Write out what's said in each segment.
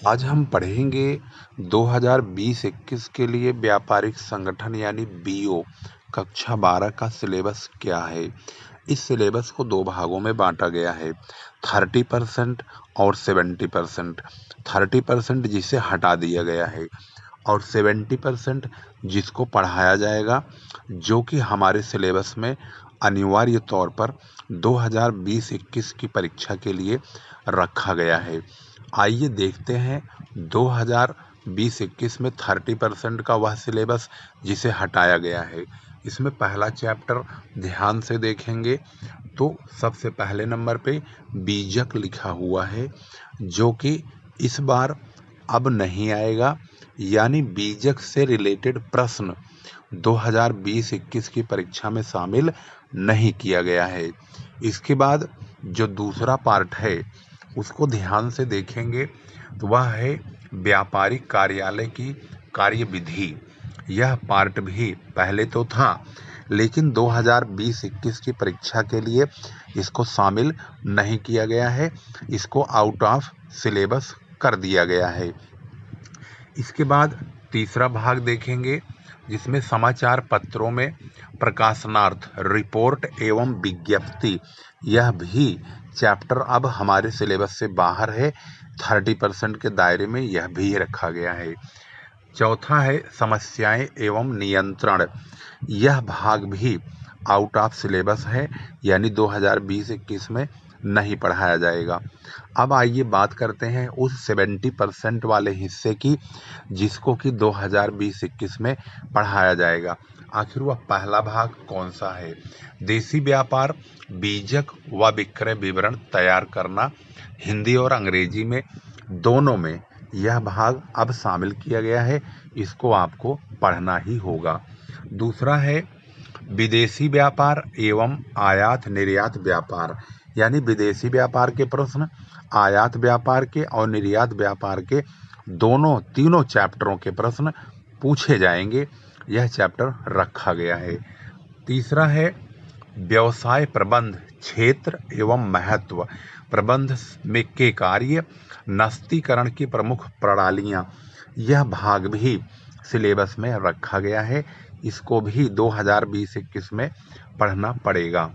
आज हम पढ़ेंगे 2020-21 के लिए व्यापारिक संगठन यानी बीओ कक्षा 12 का सिलेबस क्या है। इस सिलेबस को दो भागों में बांटा गया है, 30% और 70%। 30% जिसे हटा दिया गया है और 70% जिसको पढ़ाया जाएगा, जो कि हमारे सिलेबस में अनिवार्य तौर पर 2020-21 की परीक्षा के लिए रखा गया है। आइए देखते हैं 2020-21 में 30% का वह सिलेबस जिसे हटाया गया है। इसमें पहला चैप्टर ध्यान से देखेंगे तो सबसे पहले नंबर पे बीजक लिखा हुआ है, जो कि इस बार अब नहीं आएगा, यानी बीजक से रिलेटेड प्रश्न 2020-21 की परीक्षा में शामिल नहीं किया गया है। इसके बाद जो दूसरा पार्ट है उसको ध्यान से देखेंगे तो वह है व्यापारिक कार्यालय की कार्यविधि। यह पार्ट भी पहले तो था, लेकिन 2020-21 की परीक्षा के लिए इसको शामिल नहीं किया गया है, इसको आउट ऑफ सिलेबस कर दिया गया है। इसके बाद तीसरा भाग देखेंगे, जिसमें समाचार पत्रों में प्रकाशनार्थ रिपोर्ट एवं विज्ञप्ति। यह भी चैप्टर अब हमारे सिलेबस से बाहर है, 30% के दायरे में यह भी रखा गया है। चौथा है समस्याएं एवं नियंत्रण। यह भाग भी आउट ऑफ सिलेबस है, यानी 2020-21 में नहीं पढ़ाया जाएगा। अब आइए बात करते हैं उस 70% वाले हिस्से की, जिसको कि 2020-21 में पढ़ाया जाएगा। आखिर वह पहला भाग कौन सा है? देशी व्यापार, बीजक व विक्रय विवरण तैयार करना, हिंदी और अंग्रेजी में दोनों में यह भाग अब शामिल किया गया है, इसको आपको पढ़ना ही होगा। दूसरा है विदेशी व्यापार एवं आयात निर्यात व्यापार, यानी विदेशी व्यापार के प्रश्न, आयात व्यापार के और निर्यात व्यापार के तीनों चैप्टरों के प्रश्न पूछे जाएंगे। यह चैप्टर रखा गया है। तीसरा है व्यवसाय प्रबंध, क्षेत्र एवं महत्व, प्रबंध में के कार्य, नस्तीकरण की प्रमुख प्रणालियां। यह भाग भी सिलेबस में रखा गया है, इसको भी 2020-21 में पढ़ना पड़ेगा।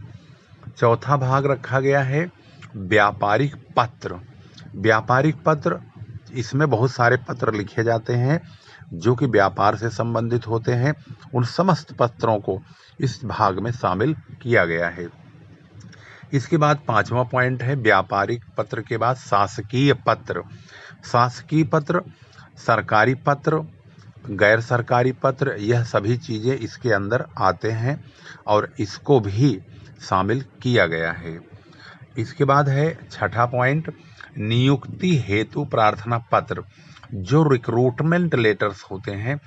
चौथा भाग रखा गया है व्यापारिक पत्र। व्यापारिक पत्र, इसमें बहुत सारे पत्र लिखे जाते हैं जो कि व्यापार से संबंधित होते हैं। उन समस्त पत्रों को इस भाग में शामिल किया गया है। इसके बाद पांचवा पॉइंट है व्यापारिक पत्र के बाद शासकीय पत्र। शासकीय पत्र, सरकारी पत्र, गैर सरकारी पत्र, यह सभी चीज़ें इसके अंदर आते हैं और इसको भी शामिल किया गया है। इसके बाद है छठा पॉइंट नियुक्ति हेतु प्रार्थना पत्र। जो रिक्रूटमेंट लेटर्स होते हैं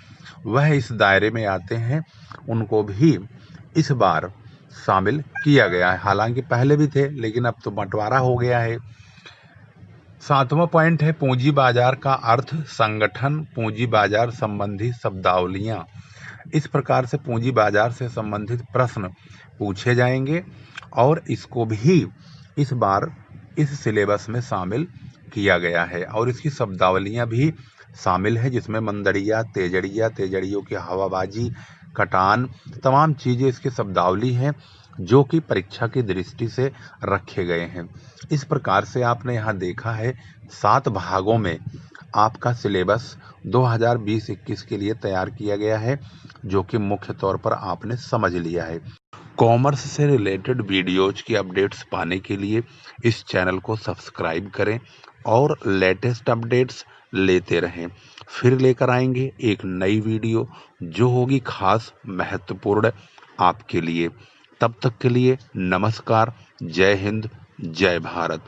वह इस दायरे में आते हैं, उनको भी इस बार शामिल किया गया है। हालांकि पहले भी थे, लेकिन अब तो बंटवारा हो गया है। सातवां पॉइंट है पूंजी बाजार का अर्थ, संगठन, पूंजी बाजार संबंधी शब्दावलियां। इस प्रकार से पूंजी बाजार से संबंधित प्रश्न पूछे जाएंगे और इसको भी इस बार इस सिलेबस में शामिल किया गया है और इसकी शब्दावलियां भी शामिल है, जिसमें मंदड़िया, तेजड़िया, तेजड़ियों की हवाबाजी, कटान, तमाम चीज़ें इसकी शब्दावली हैं जो कि परीक्षा की दृष्टि से रखे गए हैं। इस प्रकार से आपने यहाँ देखा है 7 भागों में आपका सिलेबस 2020-21 के लिए तैयार किया गया है, जो कि मुख्य तौर पर आपने समझ लिया है। कॉमर्स से रिलेटेड वीडियोज की अपडेट्स पाने के लिए इस चैनल को सब्सक्राइब करें और लेटेस्ट अपडेट्स लेते रहें। फिर लेकर आएंगे एक नई वीडियो जो होगी खास महत्वपूर्ण आपके लिए। तब तक के लिए नमस्कार, जय हिंद, जय भारत।